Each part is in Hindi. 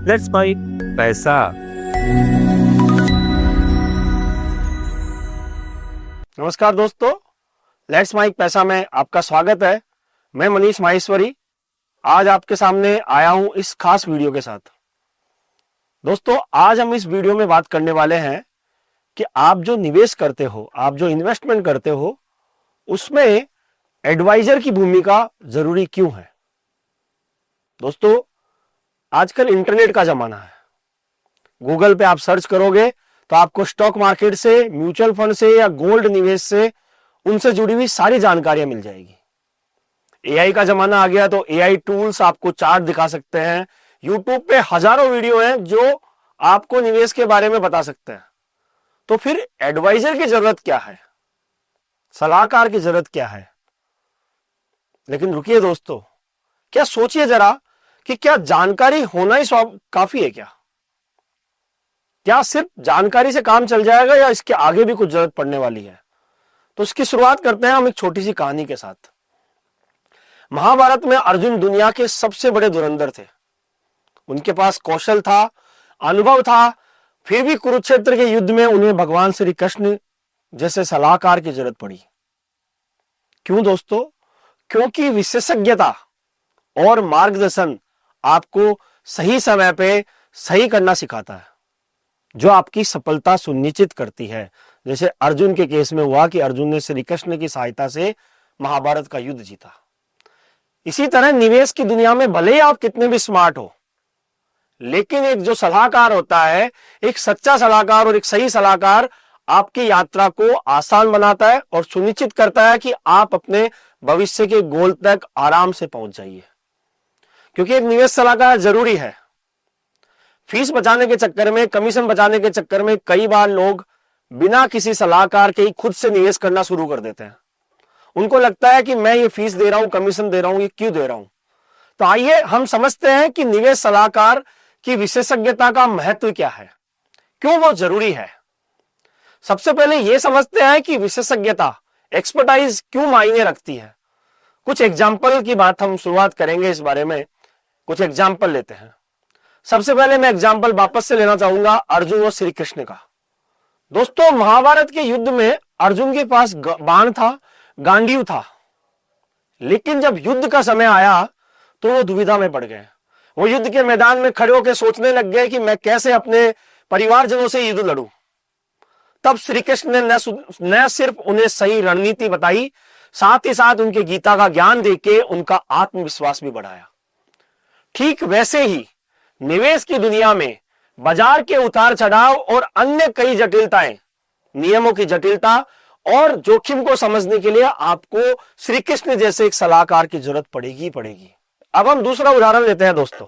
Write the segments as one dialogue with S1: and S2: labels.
S1: लेट्स बाय पैसा।
S2: नमस्कार दोस्तों, लेट्स माइक पैसा में आपका स्वागत है। मैं मनीष माहेश्वरी आज आपके सामने आया हूं इस खास वीडियो के साथ। दोस्तों, आज हम इस वीडियो में बात करने वाले हैं कि आप जो निवेश करते हो, आप जो इन्वेस्टमेंट करते हो, उसमें एडवाइजर की भूमिका जरूरी क्यों है। दोस्तों, आजकल इंटरनेट का जमाना है। गूगल पे आप सर्च करोगे तो आपको स्टॉक मार्केट से, म्यूचुअल फंड से या गोल्ड निवेश से, उनसे जुड़ी हुई सारी जानकारियां मिल जाएगी। एआई का जमाना आ गया तो एआई टूल्स आपको चार्ट दिखा सकते हैं। यूट्यूब पे हजारों वीडियो हैं जो आपको निवेश के बारे में बता सकते हैं। तो फिर एडवाइजर की जरूरत क्या है, सलाहकार की जरूरत क्या है। लेकिन रुकिए दोस्तों, क्या सोचिए जरा कि क्या जानकारी होना ही काफी है क्या सिर्फ जानकारी से काम चल जाएगा या इसके आगे भी कुछ जरूरत पड़ने वाली है। तो इसकी शुरुआत करते हैं हम एक छोटी सी कहानी के साथ। महाभारत में अर्जुन दुनिया के सबसे बड़े धुरंधर थे। उनके पास कौशल था, अनुभव था, फिर भी कुरुक्षेत्र के युद्ध में उन्हें भगवान श्री कृष्ण जैसे सलाहकार की जरूरत पड़ी। क्यों दोस्तों? क्योंकि विशेषज्ञता और मार्गदर्शन आपको सही समय पे सही करना सिखाता है, जो आपकी सफलता सुनिश्चित करती है। जैसे अर्जुन के केस में हुआ कि अर्जुन ने श्री कृष्ण की सहायता से महाभारत का युद्ध जीता। इसी तरह निवेश की दुनिया में भले ही आप कितने भी स्मार्ट हो, लेकिन एक जो सलाहकार होता है, एक सच्चा सलाहकार और एक सही सलाहकार आपकी यात्रा को आसान बनाता है और सुनिश्चित करता है कि आप अपने भविष्य के गोल तक आराम से पहुंच जाइए। क्योंकि एक निवेश सलाहकार जरूरी है। फीस बचाने के चक्कर में, कमीशन बचाने के चक्कर में कई बार लोग बिना किसी सलाहकार के ही खुद से निवेश करना शुरू कर देते हैं। उनको लगता है कि मैं ये फीस दे रहा हूं, कमीशन दे रहा हूं, ये क्यों दे रहा हूं। तो आइए हम समझते हैं कि निवेश सलाहकार की विशेषज्ञता का महत्व क्या है, क्यों वो जरूरी है। सबसे पहले यह समझते हैं कि विशेषज्ञता, एक्सपर्टाइज क्यों मायने रखती है। कुछ एग्जाम्पल की बात हम शुरुआत करेंगे इस बारे में। कुछ एग्जाम्पल लेते हैं। सबसे पहले मैं एग्जाम्पल वापस से लेना चाहूंगा अर्जुन और श्री कृष्ण का। दोस्तों, महाभारत के युद्ध में अर्जुन के पास बाण था, गांडीव था, लेकिन जब युद्ध का समय आया तो वो दुविधा में पड़ गए। वो युद्ध के मैदान में खड़े होकर सोचने लग गए कि मैं कैसे अपने परिवारजनों से युद्ध लड़ूं। तब श्री कृष्ण ने न सिर्फ उन्हें सही रणनीति बताई, साथ ही साथ उनके गीता का ज्ञान देके उनका आत्मविश्वास भी बढ़ाया। ठीक वैसे ही निवेश की दुनिया में बाजार के उतार चढ़ाव और अन्य कई जटिलताएं, नियमों की जटिलता और जोखिम को समझने के लिए आपको श्री कृष्ण जैसे एक सलाहकार की जरूरत पड़ेगी। अब हम दूसरा उदाहरण लेते हैं दोस्तों,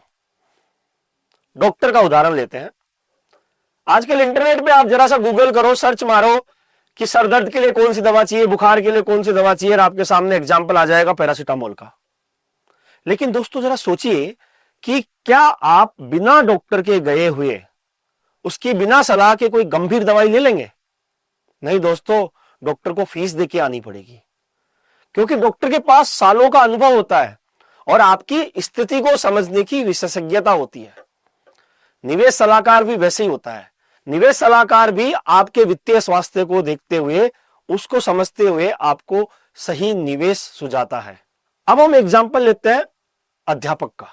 S2: डॉक्टर का उदाहरण लेते हैं। आजकल इंटरनेट पे आप जरा सा गूगल करो, सर्च मारो कि सर दर्द के लिए कौन सी दवा चाहिए, बुखार के लिए कौन सी दवा चाहिए, और आपके सामने एग्जाम्पल आ जाएगा पैरासिटामोल का। लेकिन दोस्तों, जरा सोचिए कि क्या आप बिना डॉक्टर के गए हुए, उसकी बिना सलाह के कोई गंभीर दवाई ले लेंगे? नहीं दोस्तों, डॉक्टर को फीस देके आनी पड़ेगी, क्योंकि डॉक्टर के पास सालों का अनुभव होता है और आपकी स्थिति को समझने की विशेषज्ञता होती है। निवेश सलाहकार भी वैसे ही होता है। निवेश सलाहकार भी आपके वित्तीय स्वास्थ्य को देखते हुए, उसको समझते हुए आपको सही निवेश सुझाता है। अब हम एग्जाम्पल लेते हैं अध्यापक का।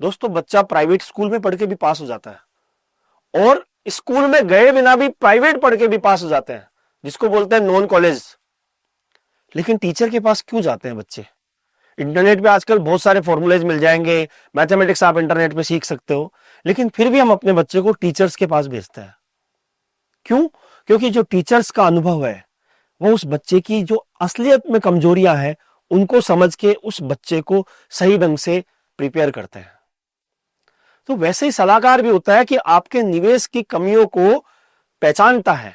S2: दोस्तों, बच्चा प्राइवेट स्कूल में पढ़ के भी पास हो जाता है और स्कूल में गए बिना भी प्राइवेट पढ़ के भी पास हो जाते हैं, जिसको बोलते हैं नॉन कॉलेज। लेकिन टीचर के पास क्यों जाते हैं बच्चे? इंटरनेट पे आजकल बहुत सारे फॉर्मूलेज मिल जाएंगे, मैथमेटिक्स आप इंटरनेट पे सीख सकते हो, लेकिन फिर भी हम अपने बच्चे को टीचर्स के पास भेजते हैं। क्यों? क्योंकि जो टीचर्स का अनुभव है वो उस बच्चे की जो असलियत में कमजोरियां हैं उनको समझ के उस बच्चे को सही ढंग से प्रिपेयर करते हैं। तो वैसे ही सलाहकार भी होता है कि आपके निवेश की कमियों को पहचानता है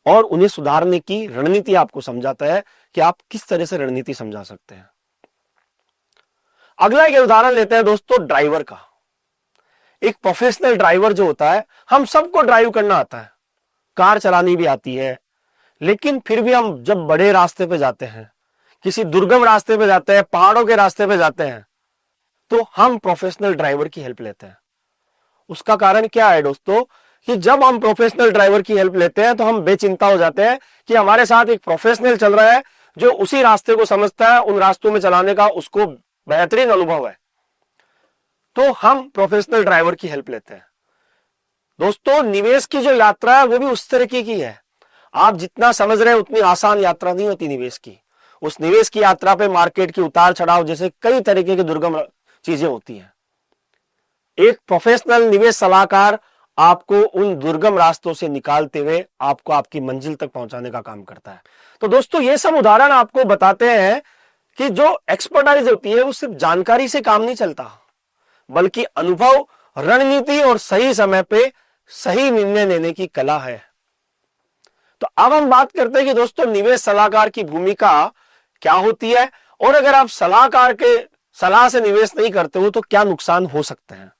S2: और उन्हें सुधारने की रणनीति आपको समझाता है कि आप किस तरह से रणनीति समझा सकते हैं। अगला एक उदाहरण लेते हैं दोस्तों, ड्राइवर का। एक प्रोफेशनल ड्राइवर जो होता है, हम सबको ड्राइव करना आता है, कार चलानी भी आती है, लेकिन फिर भी हम जब बड़े रास्ते पे जाते हैं, किसी दुर्गम रास्ते पे जाते हैं, पहाड़ों के रास्ते पे जाते हैं, तो हम प्रोफेशनल ड्राइवर की हेल्प लेते हैं। उसका कारण क्या है दोस्तों, कि जब हम प्रोफेशनल ड्राइवर की हेल्प लेते हैं तो हम बेचिंता हो जाते हैं कि हमारे साथ एक प्रोफेशनल चल रहा है जो उसी रास्ते को समझता है, उन रास्तों में चलाने का उसको बेहतरीन अनुभव है, तो हम प्रोफेशनल ड्राइवर की हेल्प लेते हैं। दोस्तों निवेश की जो यात्रा है वो भी उस तरीके की है, आप जितना समझ रहे हैं उतनी आसान यात्रा नहीं होती निवेश की। उस निवेश की यात्रा पे मार्केट की उतार चढ़ाव जैसे कई तरीके की दुर्गम चीजें होती हैं। एक प्रोफेशनल निवेश सलाहकार आपको उन दुर्गम रास्तों से निकालते हुए आपको आपकी मंजिल तक पहुंचाने का काम करता है। तो दोस्तों ये सब उदाहरण आपको बताते हैं कि जो एक्सपर्टाइज होती है वो सिर्फ जानकारी से काम नहीं चलता, बल्कि अनुभव, रणनीति और सही समय पे सही निर्णय लेने की कला है। तो अब हम बात करते हैं कि दोस्तों निवेश सलाहकार की भूमिका क्या होती है, और अगर आप सलाहकार के सलाह से निवेश नहीं करते हो तो क्या नुकसान हो सकते हैं।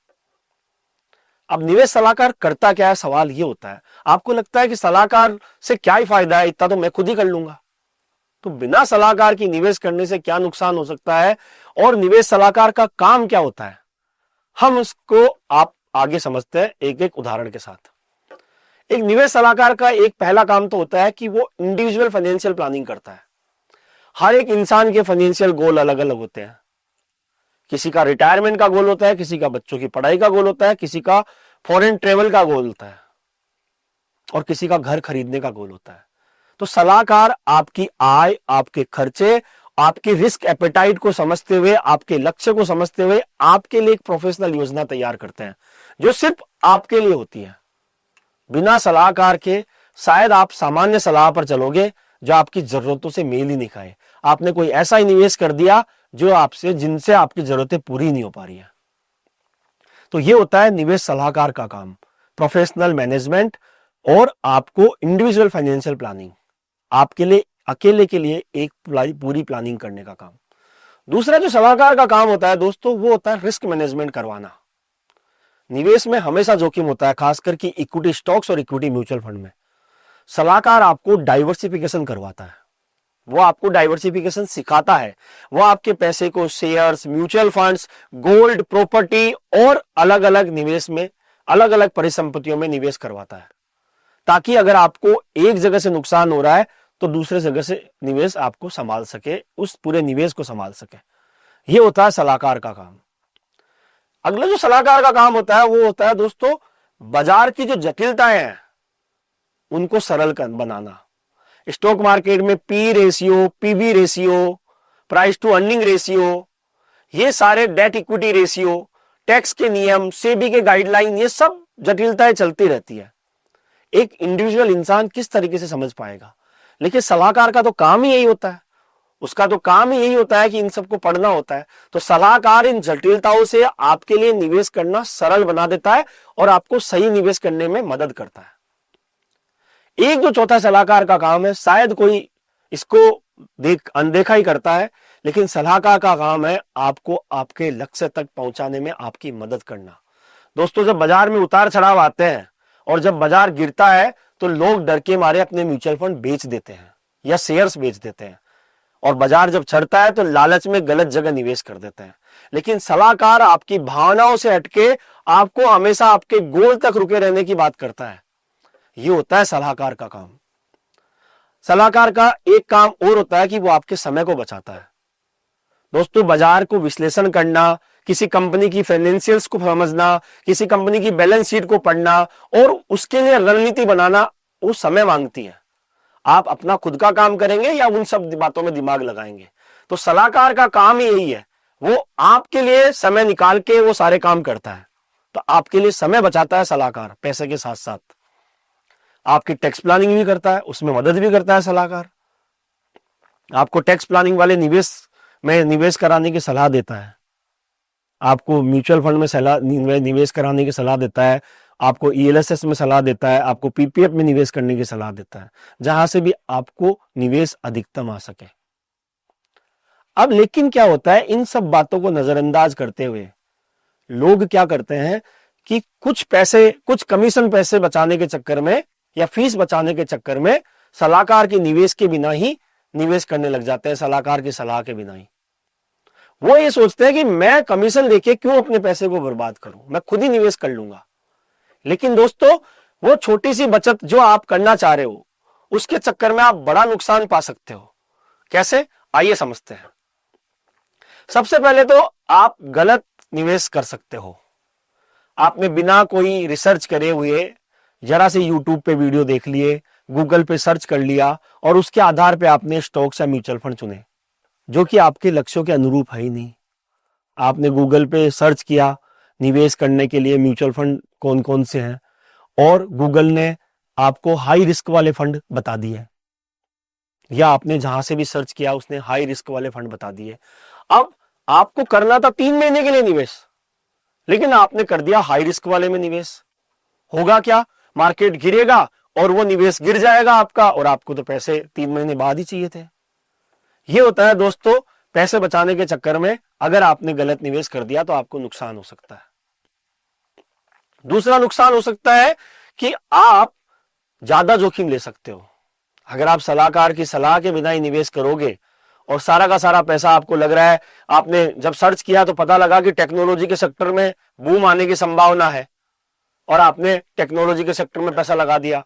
S2: अब निवेश सलाहकार करता क्या है, सवाल ये होता है। आपको लगता है कि सलाहकार से क्या ही फायदा है, इतना तो मैं खुद ही कर लूंगा। तो बिना सलाहकार की निवेश करने से क्या नुकसान हो सकता है और निवेश सलाहकार का काम क्या होता है, हम उसको आप आगे समझते हैं एक एक उदाहरण के साथ। एक निवेश सलाहकार का एक पहला काम तो होता है कि वो इंडिविजुअल फाइनेंशियल प्लानिंग करता है। हर एक इंसान के फाइनेंशियल गोल अलग अलग होते हैं। किसी का रिटायरमेंट का गोल होता है, किसी का बच्चों की पढ़ाई का गोल होता है, किसी का फॉरेन ट्रेवल का गोल होता है और किसी का घर खरीदने का गोल होता है। तो सलाहकार आपकी आय, आपके खर्चे, आपके रिस्क एपेटाइट को समझते हुए, आपके लक्ष्य को समझते हुए आपके लिए एक प्रोफेशनल योजना तैयार करते हैं जो सिर्फ आपके लिए होती है। बिना सलाहकार के शायद आप सामान्य सलाह पर चलोगे जो आपकी जरूरतों से मेल ही नहीं खाए। आपने कोई ऐसा ही निवेश कर दिया जिनसे आपकी जरूरतें पूरी नहीं हो पा रही है। तो ये होता है निवेश सलाहकार का काम, प्रोफेशनल मैनेजमेंट और आपको इंडिविजुअल फाइनेंशियल प्लानिंग, आपके लिए अकेले के लिए एक पूरी प्लानिंग करने का काम। दूसरा जो सलाहकार का काम होता है दोस्तों, वो होता है रिस्क मैनेजमेंट करवाना। निवेश में हमेशा जोखिम होता है, खासकर कि इक्विटी स्टॉक्स और इक्विटी म्यूचुअल फंड में। सलाहकार आपको डाइवर्सिफिकेशन करवाता है, वो आपको डाइवर्सिफिकेशन सिखाता है। वो आपके पैसे को shares, mutual funds, gold, property और अलग अलग निवेश में, अलग अलग परिसंपत्तियों में निवेश करवाता है, ताकि अगर आपको एक जगह से नुकसान हो रहा है तो दूसरे जगह से निवेश आपको संभाल सके, उस पूरे निवेश को संभाल सके। ये होता है सलाहकार का काम। अगला जो सलाहकार का काम होता है वो होता है दोस्तों बाजार की जो जटिलताएं हैं उनको सरल बनाना। स्टॉक मार्केट में P ratio, PB ratio, price to earning ratio, ये सारे डेट इक्विटी रेशियो, टैक्स के नियम, सेबी के गाइडलाइन, ये सब जटिलताएं चलती रहती है। एक इंडिविजुअल इंसान किस तरीके से समझ पाएगा, लेकिन सलाहकार का तो काम ही यही होता है, उसका तो काम ही यही होता है कि इन सबको पढ़ना होता है। तो सलाहकार इन जटिलताओं से आपके लिए निवेश करना सरल बना देता है और आपको सही निवेश करने में मदद करता है। एक जो चौथा सलाहकार का काम है, शायद कोई इसको अनदेखा ही करता है, लेकिन सलाहकार का काम है आपको आपके लक्ष्य तक पहुंचाने में आपकी मदद करना। दोस्तों जब बाजार में उतार चढ़ाव आते हैं और जब बाजार गिरता है तो लोग डर के मारे अपने म्यूचुअल फंड बेच देते हैं या शेयर्स बेच देते हैं, और बाजार जब चढ़ता है तो लालच में गलत जगह निवेश कर देते हैं। लेकिन सलाहकार आपकी भावनाओं से हटके आपको हमेशा आपके गोल तक रुके रहने की बात करता है। ये होता है सलाहकार का काम। सलाहकार का एक काम और होता है कि वो आपके समय को बचाता है। दोस्तों बाजार को विश्लेषण करना, किसी कंपनी की फाइनेंशियल्स को समझना, किसी कंपनी की बैलेंस शीट को पढ़ना और उसके लिए रणनीति बनाना वो समय मांगती है। आप अपना खुद का काम करेंगे या उन सब बातों में दिमाग लगाएंगे। तो सलाहकार का काम ही यही है, वो आपके लिए समय निकाल के वो सारे काम करता है। तो आपके लिए समय बचाता है सलाहकार, पैसे के साथ साथ आपकी टैक्स प्लानिंग भी करता है, उसमें मदद भी करता है सलाहकार। आपको टैक्स प्लानिंग वाले निवेश में निवेश कराने की सलाह देता है, आपको म्यूचुअल फंड में निवेश कराने की सलाह देता है, आपको ईएलएसएस में सलाह देता है, आपको पीपीएफ में निवेश करने की सलाह देता है, जहां से भी आपको निवेश अधिकतम आ सके। अब लेकिन क्या होता है, इन सब बातों को नजरअंदाज करते हुए लोग क्या करते हैं कि कुछ कमीशन पैसे बचाने के चक्कर में या फीस बचाने के चक्कर में सलाहकार के निवेश के बिना ही निवेश करने लग जाते हैं, सलाहकार की सलाह के बिना ही। वो ये सोचते हैं कि मैं कमीशन लेके क्यों अपने पैसे को बर्बाद करूं, मैं खुद ही निवेश कर लूंगा। लेकिन दोस्तों वो छोटी सी बचत जो आप करना चाह रहे हो उसके चक्कर में आप बड़ा नुकसान पा सकते हो। कैसे, आइए समझते हैं। सबसे पहले तो आप गलत निवेश कर सकते हो। आपने बिना कोई रिसर्च करे हुए जरा से यूट्यूब पे वीडियो देख लिए, गूगल पे सर्च कर लिया और उसके आधार पे आपने स्टॉक्स या म्यूचुअल फंड चुने जो कि आपके लक्ष्यों के अनुरूप है ही नहीं। आपने गूगल पे सर्च किया निवेश करने के लिए म्यूचुअल फंड कौन कौन से हैं और गूगल ने आपको हाई रिस्क वाले फंड बता दिए, या आपने जहां से भी सर्च किया उसने हाई रिस्क वाले फंड बता दिए। अब आपको करना था 3 महीने के लिए निवेश, लेकिन आपने कर दिया हाई रिस्क वाले में निवेश। होगा क्या, मार्केट गिरेगा और वो निवेश गिर जाएगा आपका, और आपको तो पैसे 3 महीने बाद ही चाहिए थे। ये होता है दोस्तों, पैसे बचाने के चक्कर में अगर आपने गलत निवेश कर दिया तो आपको नुकसान हो सकता है। दूसरा नुकसान हो सकता है कि आप ज्यादा जोखिम ले सकते हो। अगर आप सलाहकार की सलाह के बिना ही निवेश करोगे और सारा का सारा पैसा आपको लग रहा है, आपने जब सर्च किया तो पता लगा कि टेक्नोलॉजी के सेक्टर में बूम आने की संभावना है और आपने टेक्नोलॉजी के सेक्टर में पैसा लगा दिया।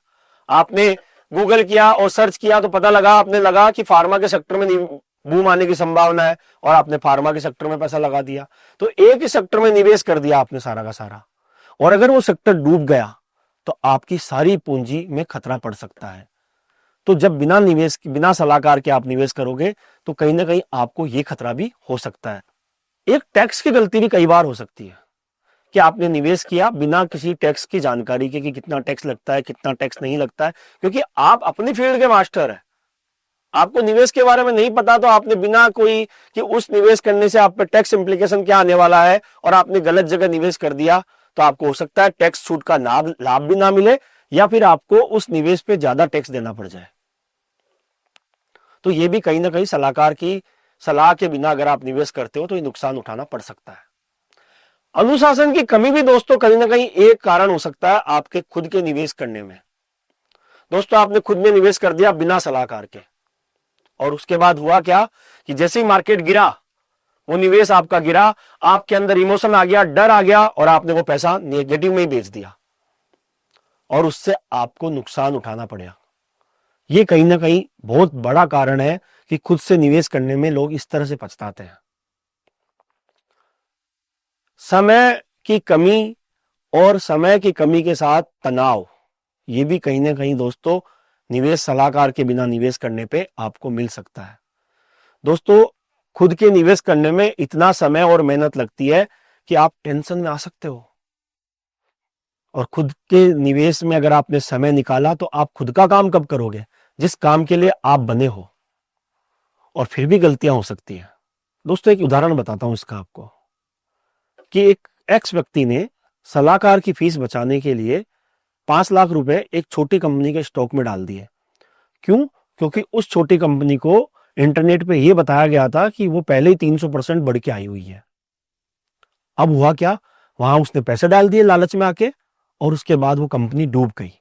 S2: आपने गूगल किया और सर्च किया तो पता लगा, आपने लगा कि फार्मा के सेक्टर में बूम आने की संभावना है और आपने फार्मा के सेक्टर में पैसा लगा दिया। तो एक ही सेक्टर में निवेश कर दिया आपने सारा का सारा, और अगर वो सेक्टर डूब गया तो आपकी सारी पूंजी में खतरा पड़ सकता है। तो जब बिना सलाहकार के आप निवेश करोगे तो कहीं ना कहीं आपको ये खतरा भी हो सकता है। एक टैक्स की गलती भी कई बार हो सकती है कि आपने निवेश किया बिना किसी टैक्स की जानकारी के कि कितना टैक्स लगता है, कितना टैक्स नहीं लगता है, क्योंकि आप अपनी फील्ड के मास्टर हैं, आपको निवेश के बारे में नहीं पता, तो आपने बिना कोई कि उस निवेश करने से आप पे टैक्स इंप्लीकेशन क्या आने वाला है और आपने गलत जगह निवेश कर दिया, तो आपको हो सकता है टैक्स छूट का लाभ भी ना मिले या फिर आपको उस निवेश पे ज्यादा टैक्स देना पड़ जाए। तो ये भी कहीं ना कहीं सलाहकार की सलाह के बिना अगर आप निवेश करते हो तो ये नुकसान उठाना पड़ सकता है। अनुशासन की कमी भी दोस्तों कहीं ना कहीं एक कारण हो सकता है आपके खुद के निवेश करने में। दोस्तों आपने खुद में निवेश कर दिया बिना सलाहकार के, और उसके बाद हुआ क्या कि जैसे ही मार्केट गिरा, वो निवेश आपका गिरा, आपके अंदर इमोशन आ गया, डर आ गया और आपने वो पैसा नेगेटिव में ही बेच दिया और उससे आपको नुकसान उठाना पड़ा। ये कहीं ना कहीं बहुत बड़ा कारण है कि खुद से निवेश करने में लोग इस तरह से पछताते हैं। समय की कमी और समय की कमी के साथ तनाव, ये भी कहीं ना कहीं दोस्तों निवेश सलाहकार के बिना निवेश करने पे आपको मिल सकता है। दोस्तों खुद के निवेश करने में इतना समय और मेहनत लगती है कि आप टेंशन में आ सकते हो, और खुद के निवेश में अगर आपने समय निकाला तो आप खुद का काम कब करोगे जिस काम के लिए आप बने हो, और फिर भी गलतियां हो सकती हैं। दोस्तों एक उदाहरण बताता हूं इसका आपको कि एक एक्स व्यक्ति ने सलाहकार की फीस बचाने के लिए 5 लाख रुपए एक छोटी कंपनी के स्टॉक में डाल दिए। क्यों? क्योंकि उस छोटी कंपनी को इंटरनेट पे यह बताया गया था कि वो पहले ही 300% बढ़ के आई हुई है। अब हुआ क्या, वहां उसने पैसे डाल दिए लालच में आके, और उसके बाद वो कंपनी डूब गई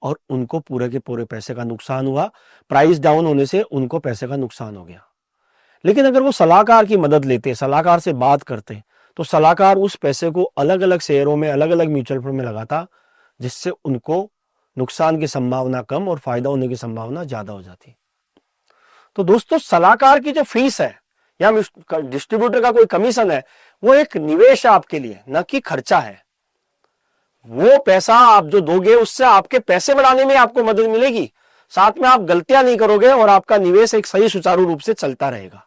S2: और उनको पूरे के पूरे पैसे का नुकसान हुआ। प्राइस डाउन होने से उनको पैसे का नुकसान हो गया। लेकिन अगर वो सलाहकार की मदद लेते, सलाहकार से बात करते, तो सलाहकार उस पैसे को अलग अलग शेयरों में, अलग अलग म्यूचुअल फंड में लगाता, जिससे उनको नुकसान की संभावना कम और फायदा होने की संभावना ज्यादा हो जाती। तो दोस्तों सलाहकार की जो फीस है या डिस्ट्रीब्यूटर का कोई कमीशन है, वो एक निवेश है आपके लिए, न कि खर्चा है। वो पैसा आप जो दोगे उससे आपके पैसे बढ़ाने में आपको मदद मिलेगी, साथ में आप गलतियां नहीं करोगे और आपका निवेश एक सही सुचारू रूप से चलता रहेगा।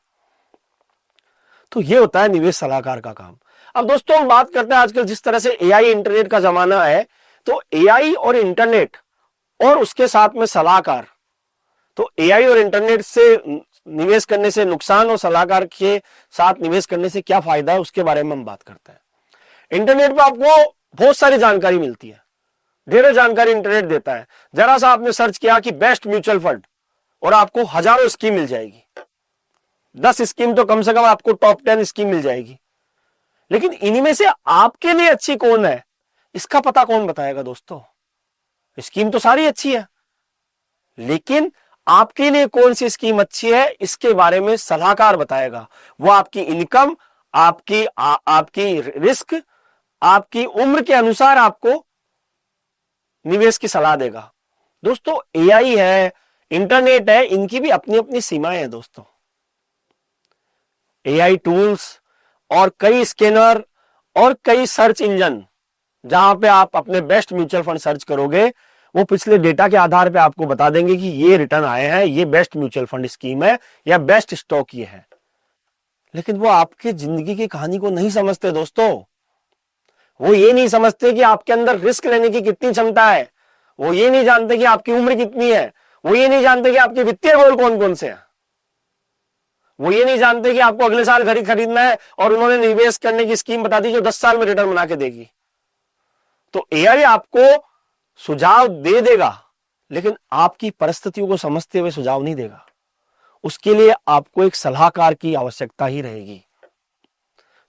S2: तो ये होता है निवेश सलाहकार का काम। अब दोस्तों हम बात करते हैं आजकल जिस तरह से एआई इंटरनेट का जमाना है, तो एआई और इंटरनेट और उसके साथ में सलाहकार, तो एआई और इंटरनेट से निवेश करने से नुकसान और सलाहकार के साथ निवेश करने से क्या फायदा है उसके बारे में हम बात करते हैं। इंटरनेट पर आपको बहुत सारी जानकारी मिलती है, ढेरों जानकारी इंटरनेट देता है। जरा सा आपने सर्च किया कि बेस्ट म्यूचुअल फंड और आपको हजारों स्कीम मिल जाएगी, 10 स्कीम तो कम से कम आपको टॉप 10 स्कीम मिल जाएगी। लेकिन इनमें से आपके लिए अच्छी कौन है इसका पता कौन बताएगा दोस्तों? स्कीम तो सारी अच्छी है, लेकिन आपके लिए कौन सी स्कीम अच्छी है इसके बारे में सलाहकार बताएगा। वो आपकी इनकम, आपकी रिस्क, आपकी उम्र के अनुसार आपको निवेश की सलाह देगा। दोस्तों एआई है, इंटरनेट है, इनकी भी अपनी अपनी सीमाएं हैं दोस्तों। एआई टूल्स और कई स्कैनर और कई सर्च इंजन जहां पे आप अपने बेस्ट म्यूचुअल फंड सर्च करोगे, वो पिछले डेटा के आधार पे आपको बता देंगे कि ये रिटर्न आए हैं, ये बेस्ट म्यूचुअल फंड स्कीम है या बेस्ट स्टॉक ये है। लेकिन वो आपकी जिंदगी की कहानी को नहीं समझते दोस्तों। वो ये नहीं समझते कि आपके अंदर रिस्क लेने की कितनी क्षमता है, वो ये नहीं जानते कि आपकी उम्र कितनी है, वो ये नहीं जानते कि आपके वित्तीय गोल कौन कौन से हैं, वो ये नहीं जानते कि आपको अगले साल घर खरीदना है और उन्होंने निवेश करने की स्कीम बता दी जो 10 साल में रिटर्न बना के देगी। तो एआई आपको सुझाव दे देगा, लेकिन आपकी परिस्थितियों को समझते हुए सुझाव नहीं देगा। उसके लिए आपको एक सलाहकार की आवश्यकता ही रहेगी।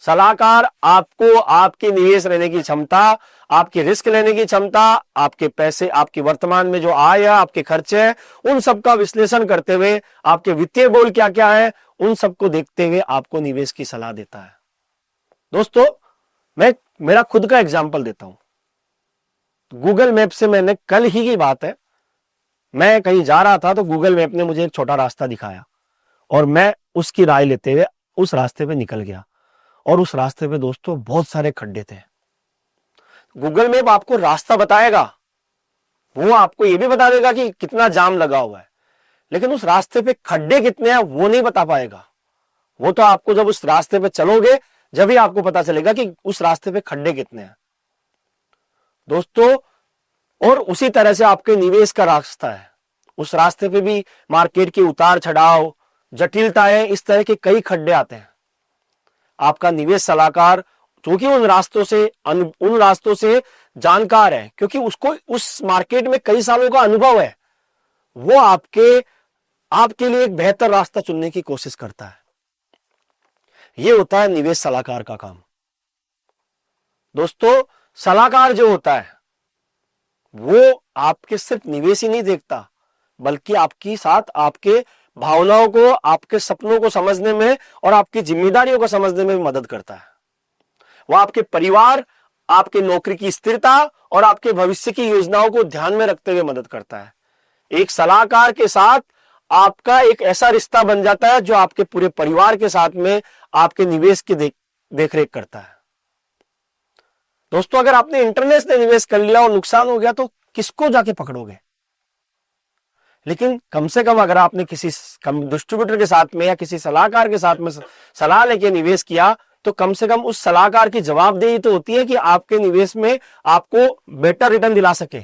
S2: सलाहकार आपको आपके निवेश लेने की क्षमता, आपके रिस्क लेने की क्षमता, आपके पैसे, आपके वर्तमान में जो आय है, आपके खर्चे हैं, उन सब का विश्लेषण करते हुए, आपके वित्तीय गोल क्या क्या है, उन सबको देखते हुए आपको निवेश की सलाह देता है। दोस्तों मैं मेरा खुद का एग्जांपल देता हूं। गूगल मैप से मैंने कल ही की बात है, मैं कहीं जा रहा था तो गूगल मैप ने मुझे एक छोटा रास्ता दिखाया और मैं उसकी राय लेते हुए उस रास्ते पे निकल गया। और उस रास्ते पे दोस्तों बहुत सारे खड्डे थे। गूगल मैप आपको रास्ता बताएगा, वो आपको ये भी बता देगा कि कितना जाम लगा हुआ है, लेकिन उस रास्ते पे खड्डे कितने हैं वो नहीं बता पाएगा। वो तो आपको जब उस रास्ते पे चलोगे जब ही आपको पता चलेगा कि उस रास्ते पे खड्डे कितने हैं दोस्तों। और उसी तरह से आपके निवेश का रास्ता है, उस रास्ते पे भी मार्केट के उतार चढ़ाव, जटिलताएं, इस तरह के कई खड्डे आते हैं। आपका निवेश सलाहकार क्योंकि उन रास्तों से जानकार है, क्योंकि उसको उस मार्केट में कई सालों का अनुभव है, वो आपके लिए एक बेहतर रास्ता चुनने की कोशिश करता है। ये होता है निवेश सलाहकार का काम। दोस्तों सलाहकार जो होता है वो आपके सिर्फ निवेश ही नहीं देखता, बल्कि आपकी साथ आपके भावनाओं को, आपके सपनों को समझने में और आपकी जिम्मेदारियों को समझने में भी मदद करता है। वह आपके परिवार, आपके नौकरी की स्थिरता और आपके भविष्य की योजनाओं को ध्यान में रखते हुए मदद करता है। एक सलाहकार के साथ आपका एक ऐसा रिश्ता बन जाता है जो आपके पूरे परिवार के साथ में आपके निवेश की देखरेख करता है। दोस्तों अगर आपने इंटरनेट से निवेश कर लिया और नुकसान हो गया तो किसको जाके पकड़ोगे? लेकिन कम से कम अगर आपने किसी डिस्ट्रीब्यूटर के साथ में या किसी सलाहकार के साथ में सलाह लेके निवेश किया तो कम से कम उस सलाहकार की जवाबदेही तो होती है कि आपके निवेश में आपको बेटर रिटर्न दिला सके।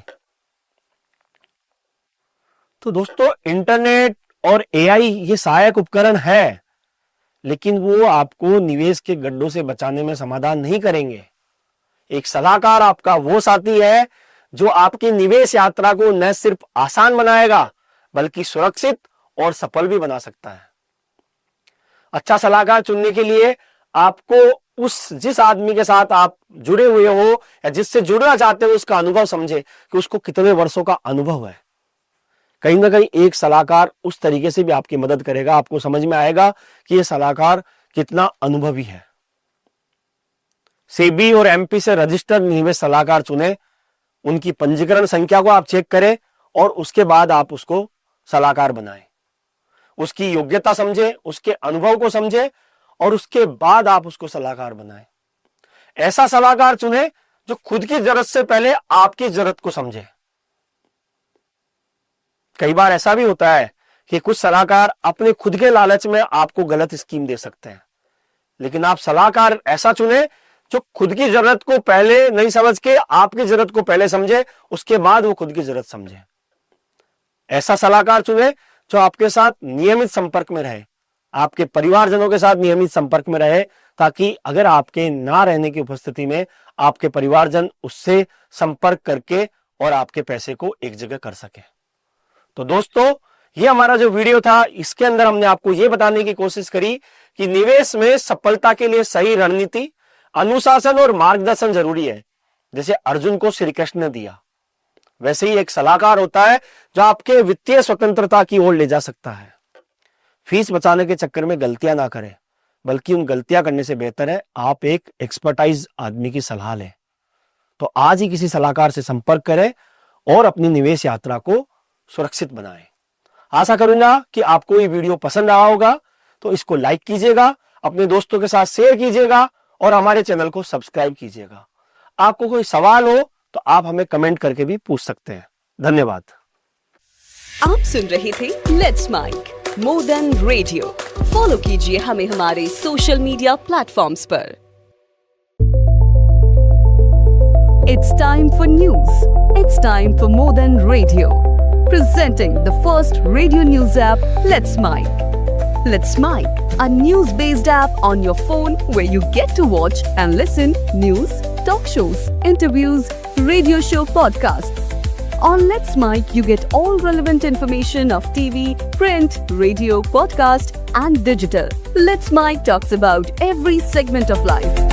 S2: तो दोस्तों इंटरनेट और एआई ये सहायक उपकरण है, लेकिन वो आपको निवेश के गड्ढों से बचाने में समाधान नहीं करेंगे। एक सलाहकार आपका वो साथी है जो आपकी निवेश यात्रा को न सिर्फ आसान बनाएगा बल्कि सुरक्षित और सफल भी बना सकता है। अच्छा सलाहकार चुनने के लिए आपको जिस आदमी के साथ आप जुड़े हुए हो या जिससे जुड़ना चाहते हो उसका अनुभव समझे कि उसको कितने वर्षों का अनुभव है। कहीं ना कहीं एक सलाहकार उस तरीके से भी आपकी मदद करेगा, आपको समझ में आएगा कि यह सलाहकार कितना अनुभवी है। सेबी और एमपी से रजिस्टर्ड निवेश सलाहकार चुने, उनकी पंजीकरण संख्या को आप चेक करें और उसके बाद आप उसको सलाहकार बनाएं। उसकी योग्यता समझे, उसके अनुभव को समझे और उसके बाद आप उसको सलाहकार बनाएं। ऐसा सलाहकार चुने जो खुद की जरूरत से पहले आपकी जरूरत को समझे। कई बार ऐसा भी होता है कि कुछ सलाहकार अपने खुद के लालच में आपको गलत स्कीम दे सकते हैं, लेकिन आप सलाहकार ऐसा चुने जो खुद की जरूरत को पहले नहीं समझ के आपकी जरूरत को पहले समझे, उसके बाद वो खुद की जरूरत समझे। ऐसा सलाहकार चुने जो आपके साथ नियमित संपर्क में रहे, आपके परिवारजनों के साथ नियमित संपर्क में रहे, ताकि अगर आपके ना रहने की उपस्थिति में आपके परिवारजन उससे संपर्क करके और आपके पैसे को एक जगह कर सके। तो दोस्तों ये हमारा जो वीडियो था, इसके अंदर हमने आपको ये बताने की कोशिश करी कि निवेश में सफलता के लिए सही रणनीति, अनुशासन और मार्गदर्शन जरूरी है। जैसे अर्जुन को श्री कृष्ण ने दिया, वैसे ही एक सलाहकार होता है जो आपके वित्तीय स्वतंत्रता की ओर ले जा सकता है। फीस बचाने के चक्कर में गलतियां ना करें, बल्कि उन गलतियां करने से बेहतर है आप एक एक्सपर्टाइज आदमी की सलाह लें। तो आज ही किसी सलाहकार से संपर्क करें और अपनी निवेश यात्रा को सुरक्षित बनाएं। आशा करूंगा कि आपको ये वीडियो पसंद आया होगा, तो इसको लाइक कीजिएगा, अपने दोस्तों के साथ शेयर कीजिएगा और हमारे चैनल को सब्सक्राइब कीजिएगा। आपको कोई सवाल हो तो आप हमें कमेंट करके भी पूछ सकते हैं। धन्यवाद।
S1: आप सुन रहे थे let's mike more than radio. Follow कीजिए हमें हमारे सोशल मीडिया प्लेटफॉर्म्स पर। It's time for news. It's time for more than radio. Presenting the first radio news app, Let's Mic. Let's Mic, a news-based app on your phone where you get to watch and listen news, talk shows, interviews, radio show podcasts. On Let's Mic, you get all relevant information of TV, print, radio, podcast, and digital. Let's Mic talks about every segment of life.